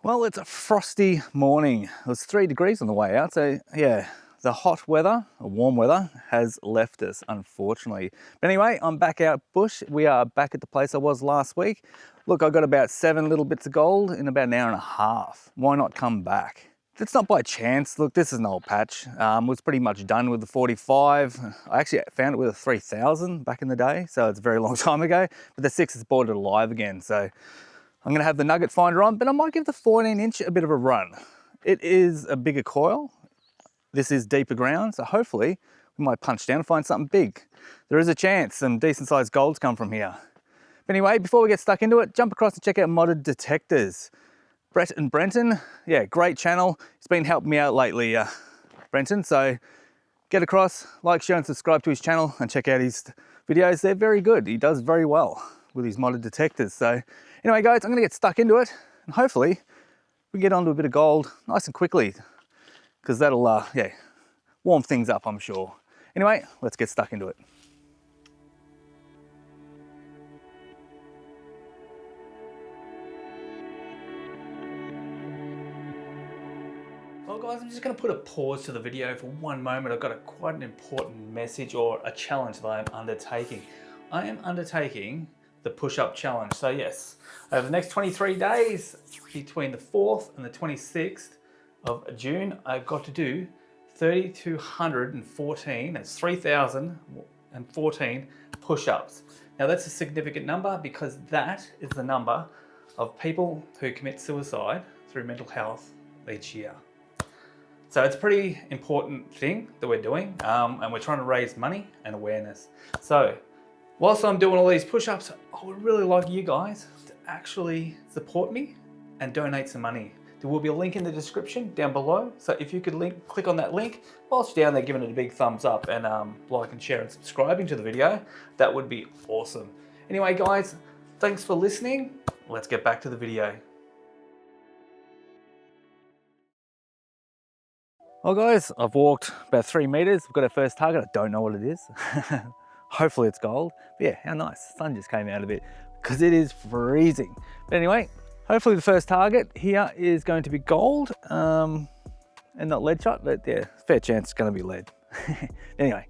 Well, it's a frosty morning. It was 3 degrees on the way out, so yeah, the hot weather, or warm weather, has left us, unfortunately. But anyway, I'm back out bush. We are back at the place I was last week. Look, I got about 7 little bits of gold in about an hour and a half. Why not come back? It's not by chance. Look, this is an old patch. Was pretty much done with the 45. I actually found it with a 3000 back in the day, so it's a very long time ago. But the 6 has brought it alive again, so I'm gonna have the nugget finder on, but I might give the 14-inch a bit of a run. It is a bigger coil. This is deeper ground, so hopefully we might punch down and find something big. There is a chance some decent sized golds come from here. But anyway, before we get stuck into it, jump across and check out Modded Detectors. Brett and Brenton, yeah, great channel. He's been helping me out lately, Brenton, so get across, like, share and subscribe to his channel and check out his videos. They're very good. He does very well with his modded detectors. So anyway, guys, I'm gonna get stuck into it and hopefully we can get onto a bit of gold nice and quickly, because that'll, yeah, warm things up, I'm sure. Anyway, let's get stuck into it. Well guys, I'm just going to put a pause to the video for one moment. I've got quite an important message or a challenge that I am undertaking. I am undertaking the push-up challenge. So yes, over the next 23 days, between the 4th and the 26th of June, I've got to do 3,214, that's 3,014 push-ups. Now that's a significant number because that is the number of people who commit suicide through mental health each year. So it's a pretty important thing that we're doing, and we're trying to raise money and awareness. So whilst I'm doing all these push-ups, I would really like you guys to actually support me and donate some money. There will be a link in the description down below. So if you could click on that link, whilst you're down there giving it a big thumbs up and like and share and subscribing to the video, that would be awesome. Anyway guys, thanks for listening. Let's get back to the video. Well guys, I've walked about 3 meters. We've got our first target. I don't know what it is. Hopefully it's gold. But yeah, how nice. The sun just came out a bit because it is freezing. But anyway, hopefully the first target here is going to be gold and not lead shot, but yeah, fair chance it's going to be lead. Anyway,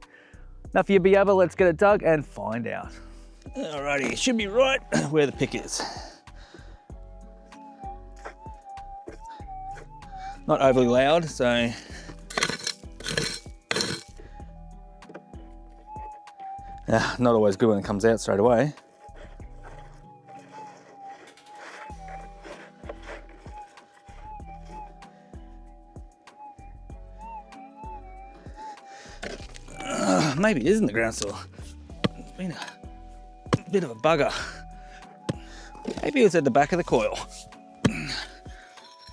enough of your yabba, let's get it dug and find out. Alrighty, it should be right where the pick is. Not overly loud, so not always good when it comes out straight away. Maybe it isn't the ground saw. It's been a bit of a bugger. Maybe it was at the back of the coil.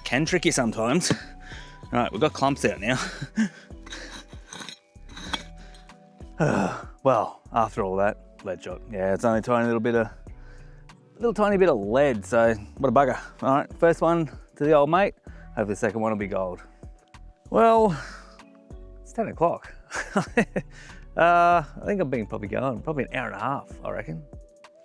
Can trick you sometimes. All right, we've got clumps out now. Well, after all that, lead shot. Yeah, it's only a tiny little tiny bit of lead, so what a bugger. All right, first one to the old mate. Hopefully the second one will be gold. Well, it's 10 o'clock. I think I've been probably an hour and a half, I reckon.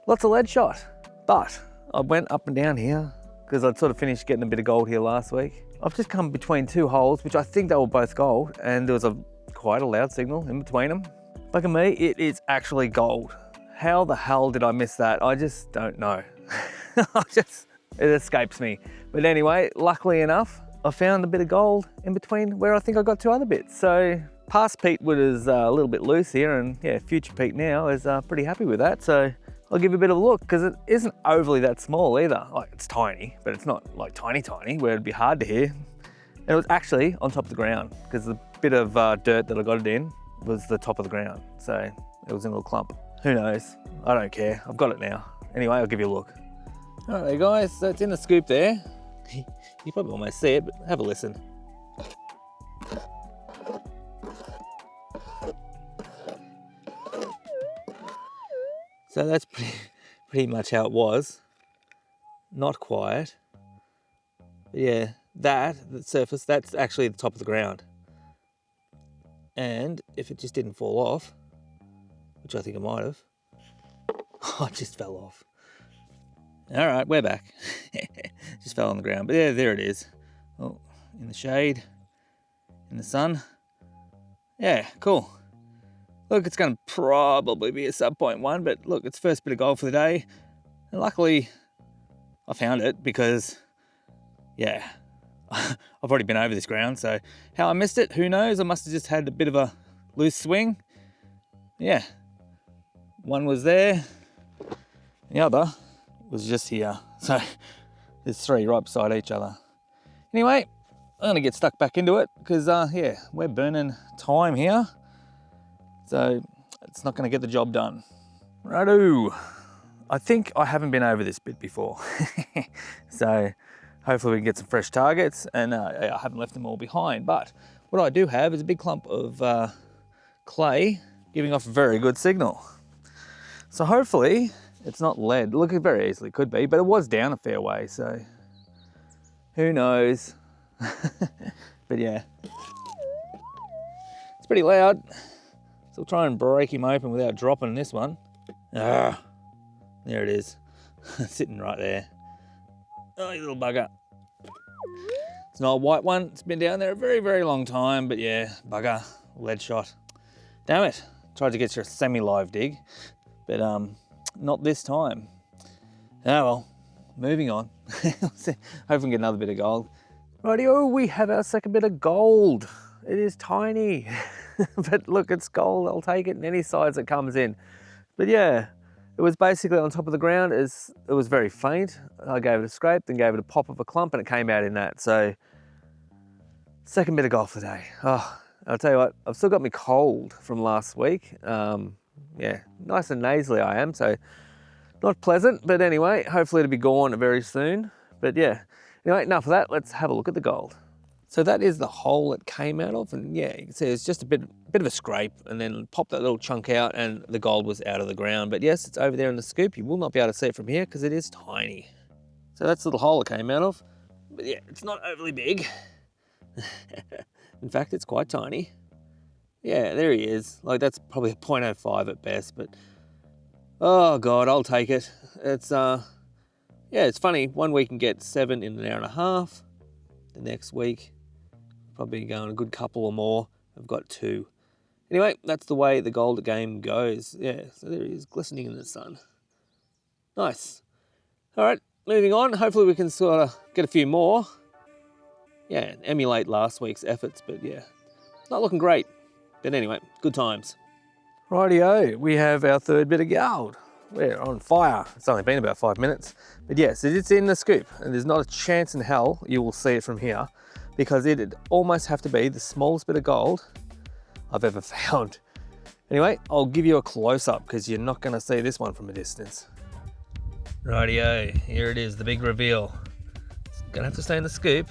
Lots of lead shot, but I went up and down here because I'd sort of finished getting a bit of gold here last week. I've just come between 2 holes, which I think they were both gold, and there was quite a loud signal in between them. Look at me, it is actually gold. How the hell did I miss that? I just don't know. It escapes me. But anyway, luckily enough, I found a bit of gold in between where I think I got 2 other bits. So past Pete was a little bit loose here, and yeah, future Pete now is pretty happy with that. So I'll give it a bit of a look because it isn't overly that small either. Like, it's tiny, but it's not like tiny where it'd be hard to hear. And it was actually on top of the ground because the bit of dirt that I got it in was the top of the ground. So it was in a little clump. Who knows? I don't care. I've got it now. Anyway, I'll give you a look. All right, guys, so it's in the scoop there. You probably almost see it, but have a listen. So that's pretty much how it was. Not quiet. But yeah, the surface, that's actually the top of the ground. And if it just didn't fall off, which I think it might have, oh, it just fell off. All right, we're back. Just fell on the ground, but yeah, there it is. Oh, in the shade, in the sun. Yeah, cool. Look, it's going to probably be a sub 0.1, but look, it's first bit of gold for the day. And luckily, I found it because, yeah, I've already been over this ground. So how I missed it, who knows? I must have just had a bit of a loose swing. Yeah, one was there, the other was just here. So there's three right beside each other. Anyway, I'm gonna get stuck back into it because yeah, we're burning time here. So it's not gonna get the job done. Righto. I think I haven't been over this bit before. So hopefully we can get some fresh targets, and I haven't left them all behind. But what I do have is a big clump of clay giving off a very good signal. So hopefully it's not lead. Look, it very easily could be, but it was down a fair way, so who knows? But yeah, it's pretty loud. So we'll try and break him open without dropping this one. Ah, there it is, sitting right there. Oh, you little bugger. It's an old white one. It's been down there a very, very long time, but yeah, bugger, lead shot. Damn it. Tried to get you a semi-live dig, but not this time. Oh well, moving on. Hopefully we can get another bit of gold. Rightio, we have our second bit of gold. It is tiny, but look, it's gold. I'll take it in any size that comes in. But yeah, it was basically on top of the ground. It was very faint. I gave it a scrape, then gave it a pop of a clump, and it came out in that. So second bit of gold for the day. Oh, I'll tell you what, I've still got me cold from last week. Yeah, nice and nasally I am, so not pleasant, but anyway, hopefully it'll be gone very soon. But yeah, anyway, enough of that, let's have a look at the gold. So that is the hole it came out of, and yeah, you can see it's just a bit of a scrape, and then pop that little chunk out and the gold was out of the ground. But yes, it's over there in the scoop. You will not be able to see it from here because it is tiny. So that's the little hole it came out of. But yeah, it's not overly big. In fact, it's quite tiny. Yeah, there he is. Like, that's probably a 0.05 at best, but oh God, I'll take it. It's, yeah, it's funny. One week you can get 7 in an hour and a half. The next week, probably going a good couple or more. I've got 2. Anyway, that's the way the gold game goes. Yeah, so there he is, glistening in the sun. Nice. All right, moving on. Hopefully we can sort of get a few more. Yeah, emulate last week's efforts, but yeah, it's not looking great. But anyway, good times. Rightio, we have our third bit of gold. We're on fire. It's only been about 5 minutes. But yes, it's in the scoop, and there's not a chance in hell you will see it from here, because it'd almost have to be the smallest bit of gold I've ever found. Anyway, I'll give you a close-up because you're not going to see this one from a distance. Rightio, here it is, the big reveal. It's going to have to stay in the scoop.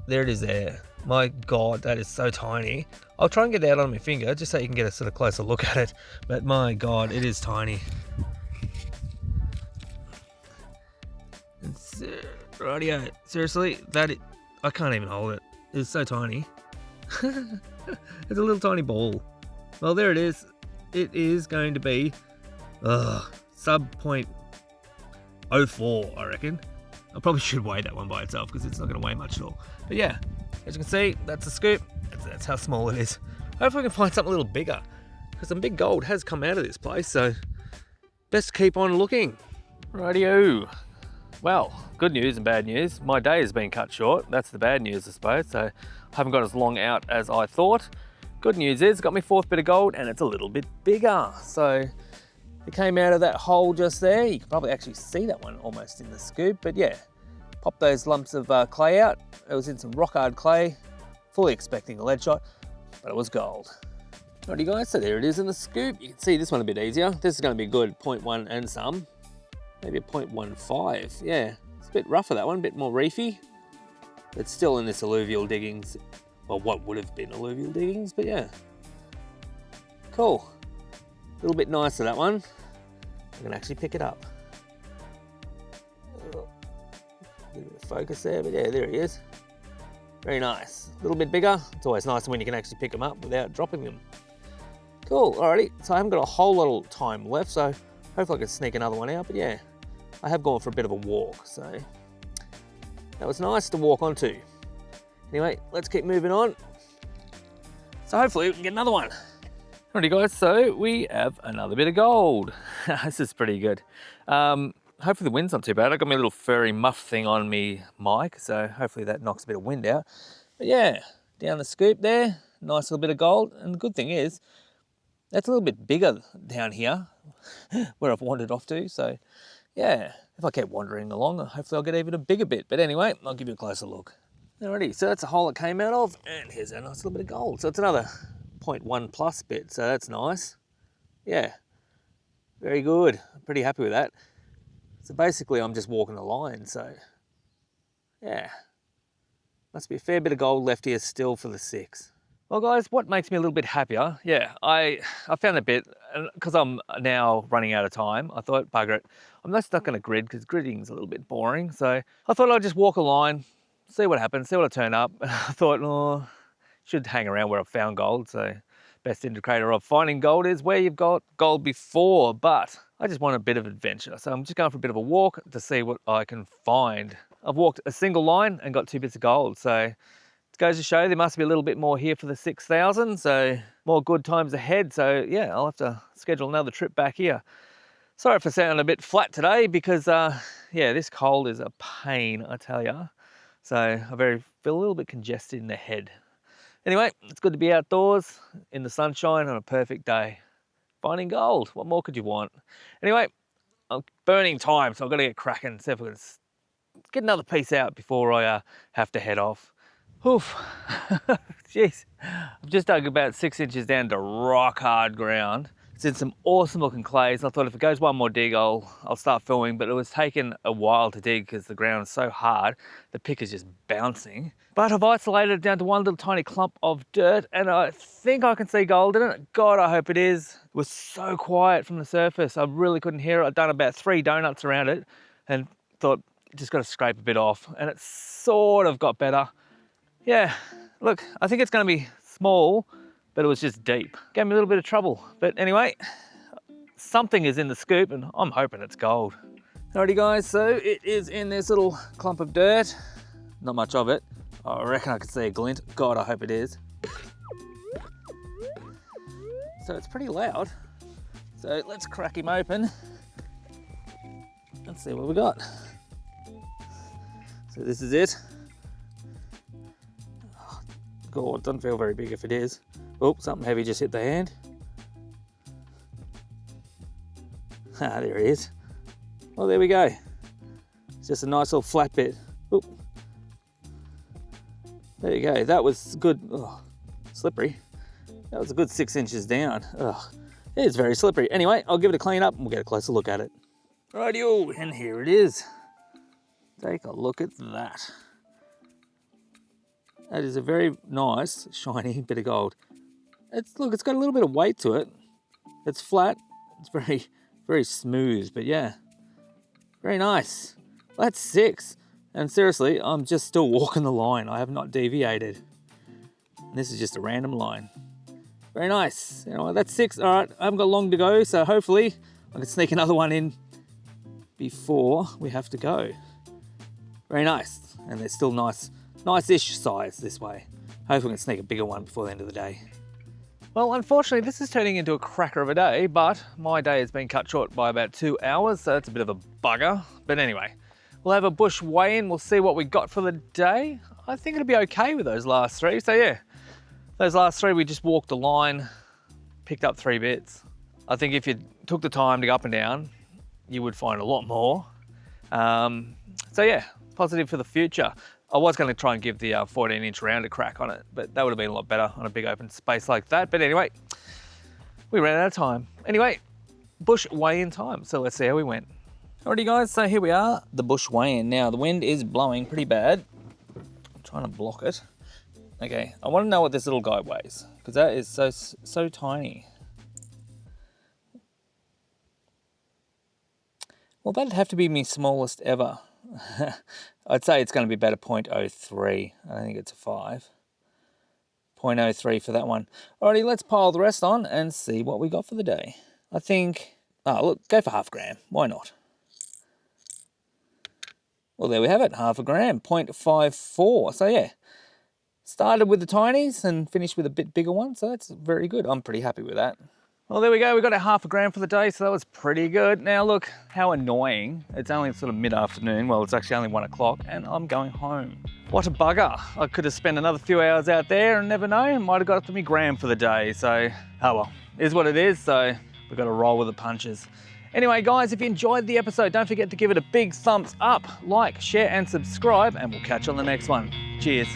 There it is there. My God, that is so tiny. I'll try and get it out on my finger just so you can get a sort of closer look at it. But my God, it is tiny. It's, rightio, seriously, I can't even hold it. It's so tiny. It's a little tiny ball. Well, there it is. It is going to be sub 0.04, I reckon. I probably should weigh that one by itself because it's not going to weigh much at all. But yeah, as you can see, that's the scoop. That's how small it is. Hopefully we can find something a little bigger, because some big gold has come out of this place, so best keep on looking. Rightio. Well, good news and bad news. My day has been cut short. That's the bad news, I suppose. So I haven't got as long out as I thought. Good news is, got my 4th bit of gold, and it's a little bit bigger. So it came out of that hole just there. You can probably actually see that one almost in the scoop, but yeah, pop those lumps of clay out. It was in some rock hard clay, fully expecting a lead shot, but it was gold. Alrighty guys, so there it is in the scoop. You can see this one a bit easier. This is going to be good, 0.1 and some, maybe a 0.15. Yeah, it's a bit rougher, that one, a bit more reefy. It's still in this alluvial diggings, well, what would have been alluvial diggings, but yeah, cool. A little bit nicer, that one. I can actually pick it up. A bit of focus there, but yeah, there he is. Very nice. A little bit bigger. It's always nicer when you can actually pick them up without dropping them. Cool, alrighty. So I haven't got a whole lot of time left, so hopefully I can sneak another one out, but yeah, I have gone for a bit of a walk, so that was nice to walk onto. Anyway, let's keep moving on. So hopefully we can get another one. Alrighty guys, so we have another bit of gold. This is pretty good. Hopefully the wind's not too bad. I got my little furry muff thing on me mic, so hopefully that knocks a bit of wind out. But yeah, down the scoop there, nice little bit of gold. And the good thing is, that's a little bit bigger down here, where I've wandered off to. So yeah, if I keep wandering along, hopefully I'll get even a bigger bit. But anyway, I'll give you a closer look. Alrighty, so that's a hole it came out of, and here's a nice little bit of gold. So it's another 0.1 plus bit, so that's nice. Yeah, very good. I'm pretty happy with that. So basically I'm just walking the line, so yeah. Must be a fair bit of gold left here still for the 6. Well guys, what makes me a little bit happier, yeah, I found a bit, because I'm now running out of time, I thought, bugger it, I'm not stuck on a grid because gridding's a little bit boring, so I thought I'd just walk a line, see what happens, see what I turn up. I thought, oh, should hang around where I've found gold, so best indicator of finding gold is where you've got gold before, but I just want a bit of adventure, so I'm just going for a bit of a walk to see what I can find. I've walked a single line and got 2 bits of gold, so it goes to show there must be a little bit more here for the 6,000, so more good times ahead. So yeah, I'll have to schedule another trip back here. Sorry for sounding a bit flat today because yeah, this cold is a pain, I tell ya. So I feel a little bit congested in the head. Anyway, it's good to be outdoors in the sunshine on a perfect day. Finding gold, what more could you want? Anyway, I'm burning time, so I've got to get cracking, see if we can get another piece out before I have to head off. Oof, jeez. I've just dug about 6 inches down to rock hard ground. It's in some awesome looking clays. I thought if it goes one more dig, I'll start filming, but it was taking a while to dig because the ground is so hard, the pick is just bouncing. But I've isolated it down to one little tiny clump of dirt, and I think I can see gold in it. God, I hope it is. It was so quiet from the surface. I really couldn't hear it. I'd done about 3 donuts around it and thought, just got to scrape a bit off, and it sort of got better. Yeah, look, I think it's going to be small, but it was just deep. Gave me a little bit of trouble. But anyway, something is in the scoop and I'm hoping it's gold. Alrighty guys, so it is in this little clump of dirt. Not much of it. I reckon I can see a glint. God, I hope it is. So it's pretty loud. So let's crack him open. Let's see what we got. So this is it. Oh, God, it doesn't feel very big if it is. Oh, something heavy just hit the hand. Ah, there he is. Well, there we go. It's just a nice little flat bit. Oop. There you go. That was good. Oh, slippery. That was a good 6 inches down. Ugh. It's very slippery. Anyway, I'll give it a clean up and we'll get a closer look at it. Rightio, and here it is. Take a look at that. That is a very nice, shiny bit of gold. Look, it's got a little bit of weight to it. It's flat. It's very, very smooth, but yeah, very nice. That's 6. And seriously, I'm just still walking the line. I have not deviated. And this is just a random line. Very nice. You know, that's 6. All right, I haven't got long to go, so hopefully I can sneak another one in before we have to go. Very nice. And they're still nice-ish size this way. Hopefully we can sneak a bigger one before the end of the day. Well, unfortunately, this is turning into a cracker of a day, but my day has been cut short by about 2 hours, so that's a bit of a bugger. But anyway, we'll have a bush weigh-in. We'll see what we got for the day. I think it'll be okay with those last 3. So yeah, those last 3, we just walked the line, picked up 3 bits. I think if you took the time to go up and down, you would find a lot more. So yeah, positive for the future. I was going to try and give the 14-inch round a crack on it, but that would have been a lot better on a big open space like that. But anyway, we ran out of time. Anyway, bush weigh-in time. So let's see how we went. Alrighty guys, so here we are, the bush weigh-in. Now the wind is blowing pretty bad. I'm trying to block it. Okay, I want to know what this little guy weighs, because that is so tiny. Well, that'd have to be my smallest ever. I'd say it's going to be about a 0.03. I don't think it's a 5. 0.03 for that one. Alrighty, let's pile the rest on and see what we got for the day. I think, oh look, go for half gram. Why not? Well, there we have it, 1/2 gram, 0.54. So yeah, started with the tinies and finished with a bit bigger one. So that's very good. I'm pretty happy with that. Well, there we go. We got a 1/2 gram for the day, so that was pretty good. Now look, how annoying. It's only sort of mid-afternoon. Well, it's actually only 1 o'clock and I'm going home. What a bugger. I could have spent another few hours out there and never know, might have got up to me gram for the day. So, oh well, it is what it is. So we've got to roll with the punches. Anyway, guys, if you enjoyed the episode, don't forget to give it a big thumbs up, like, share and subscribe, and we'll catch you on the next one. Cheers.